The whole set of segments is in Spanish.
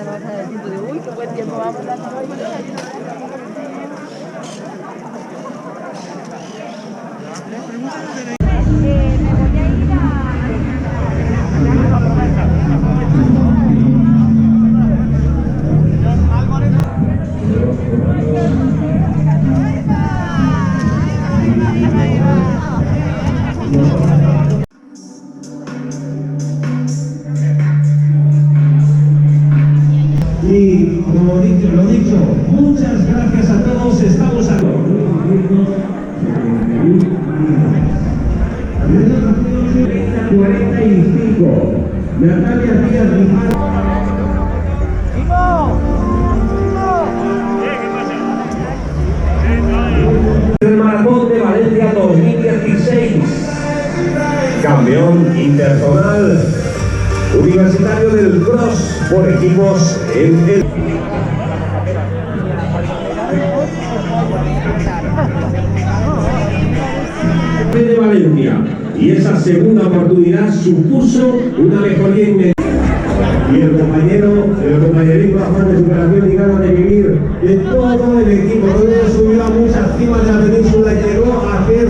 Uy, qué buen tiempo vamos a dar hoy. Y como lo dicho, muchas gracias a todos, estamos aquí. Natalia Díaz el Maratón de Valencia 2016, campeón interzonal universitario del cross por equipos en el de Valencia, y esa segunda oportunidad supuso una mejoría inmediata. Y el compañerismo, afán de superación y ganas de vivir de todo el equipo, donde subió a muchas cimas de la península y llegó a hacer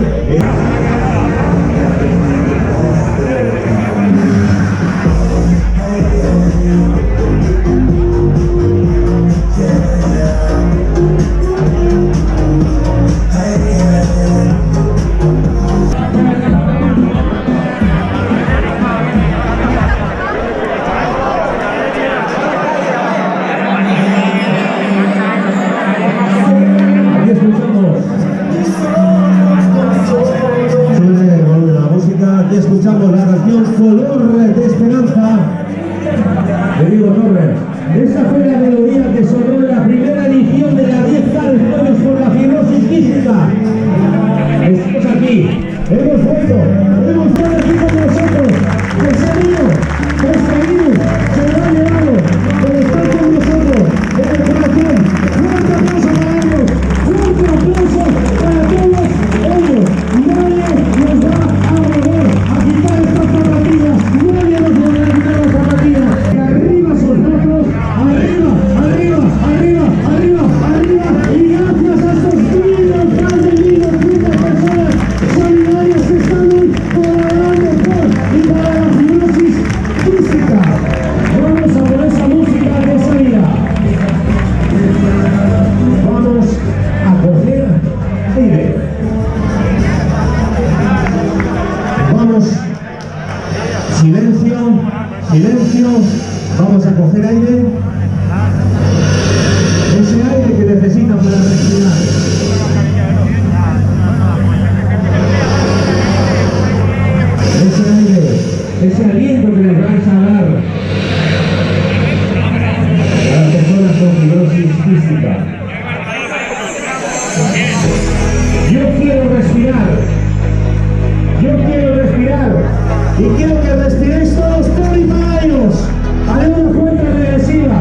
escuchamos la canción Color de Esperanza de Diego Torres. Esa fue la melodía que sonó en la primera edición de la 10K de Juegos por la Fibrosis Quística. Estamos aquí, hemos vuelto aquí con nosotros. Ese niño, ese niño, se lo ha llevado por estar con nosotros en el corazón. Fuerte aplauso para ellos, fuerte aplauso para todos ellos. Nadie nos va a volver a quitar estas zapatillas, nadie nos volverá a quitar las zapatillas. Arriba nosotros, arriba, arriba, arriba, arriba, arriba, y gracias a estos niños, grandes niños, muchas personas solidarias que están hoy colaborando por y para la fibrosis quística. Vamos a por esa música de salida. Vamos a coger aire. Vamos, silencio, silencio, vamos a coger aire, ese aire que necesitan para respirar. Ese aire, ese aliento que les vais a dar a las personas con fibrosis quística. Yo quiero respirar. Yo quiero respirar y quiero que respiréis todos por y para ellos. Haremos una cuenta regresiva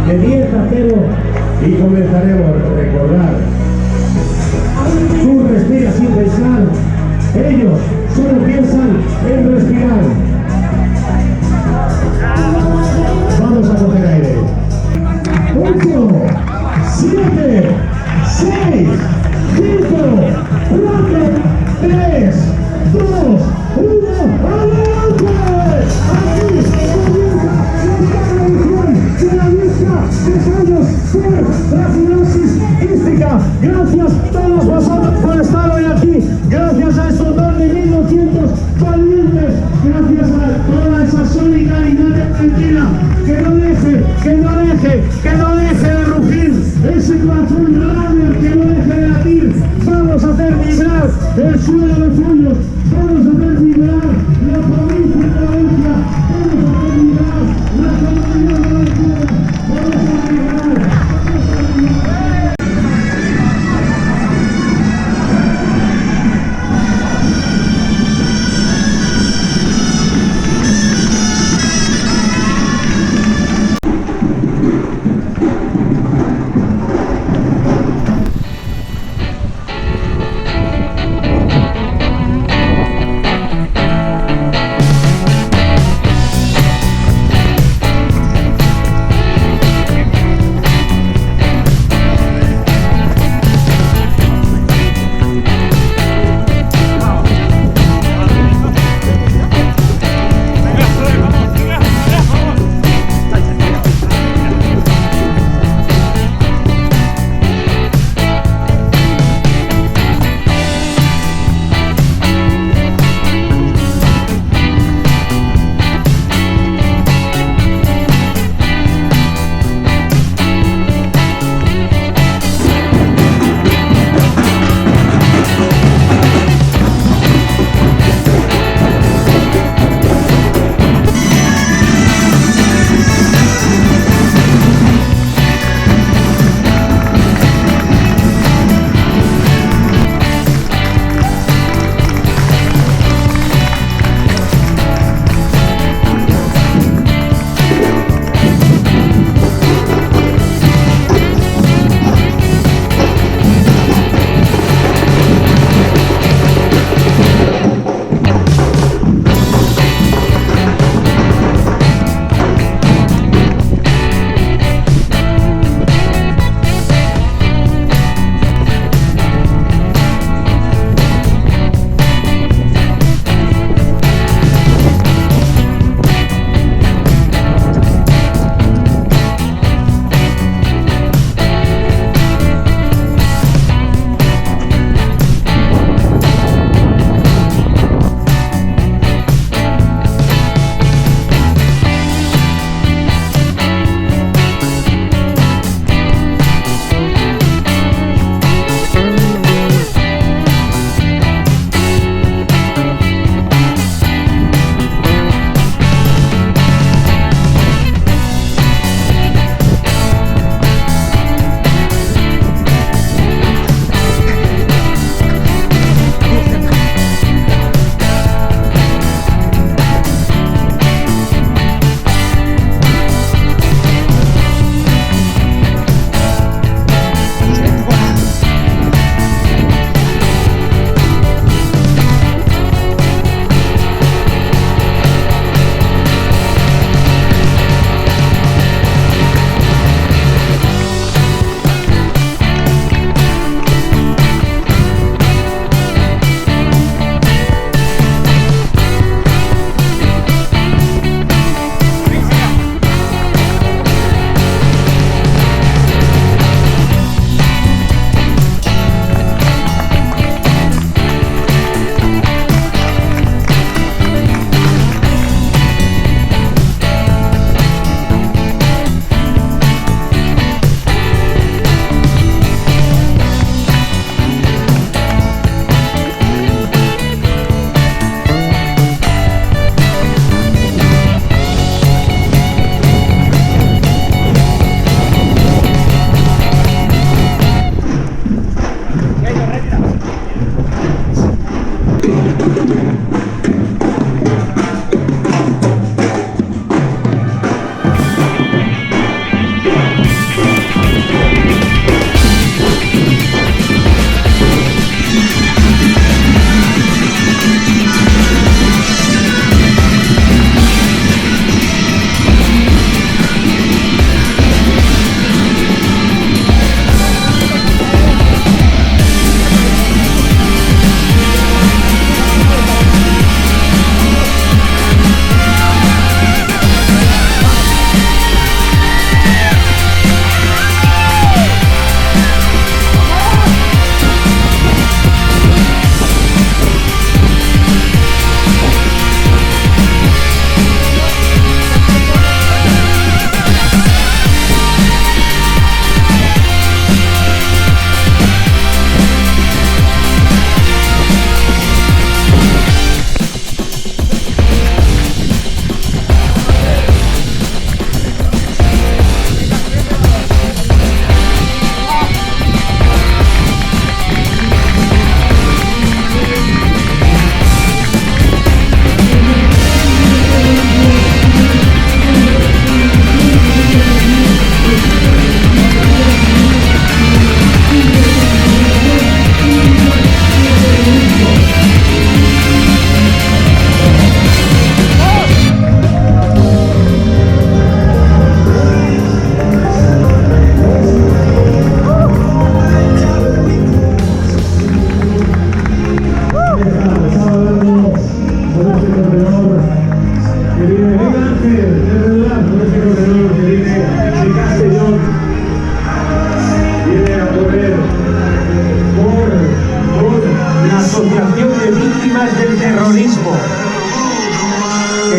de 10 a 0 y comenzaremos a recordar. Tú respiras sin pensar, ellos solo piensan en respirar. Vamos a coger aire. 8, 7, 6, 5, 4, 3, 2, 1, ¡adelante! Aquí comienza la edición de la lista de años por la fibrosis quística. Gracias a todos vosotros por estar hoy aquí. Gracias a estos 2.200 valientes. Gracias a toda esa solidaridad argentina. Que no deje, que no deje, que no deje de rugir ese corazón runner, que no deje de latir. Vamos a hacer vibrar el suelo de Fullos. Vamos a hacer vibrar la provincia de Valencia. Vamos a hacer vibrar la comunidad valenciana. Vamos a vibrar.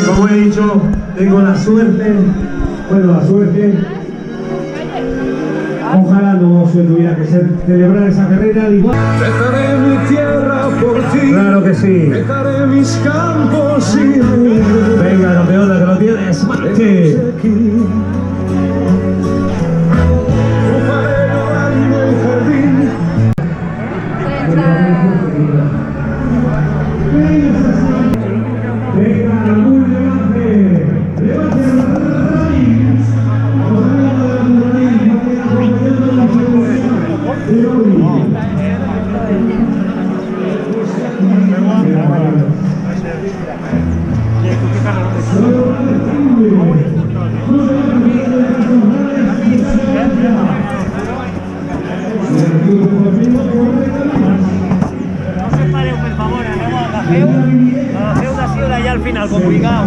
como he dicho, tengo la suerte, ojalá no se tuviera que celebrar esa carrera al igual. Dejaré mi tierra por ti. Claro que sí. Dejaré mis campos y mi... Venga, campeona, que lo tienes, Marte. Ojalá llorar en el jardín. Venga, Ramón, levante. No se pare, per favor, anem a la feu d'ací o d'allà al final, complicau.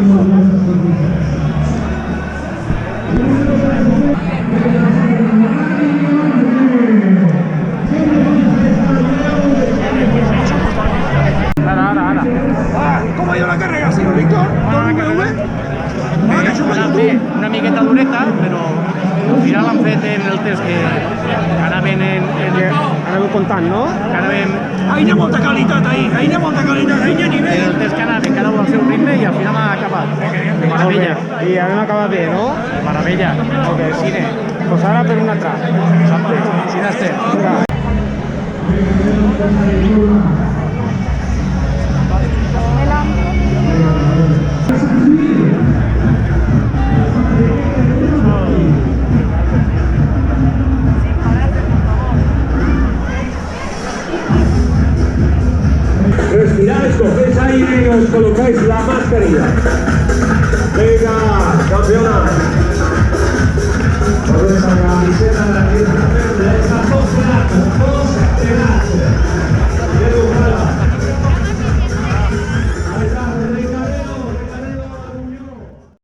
Ah, ¿cómo ha ido la carrera, señor Víctor? Una miqueta dureta, però al final han fet en el test que anaven Aneu comptant, no? que anaven Ahí hi ha molta qualitat, ahí hi ha molta qualitat, ahí hi ha en nivell. el test que anaven cada un al seu ritme i al final ha acabat. De meravella. I hem acabat bé, no? De meravella. Ok, Cine. Pues ara per un altre. Exacte. Cine estem. Vinga. Respiráis, cogéis aire y os colocáis la mascarilla.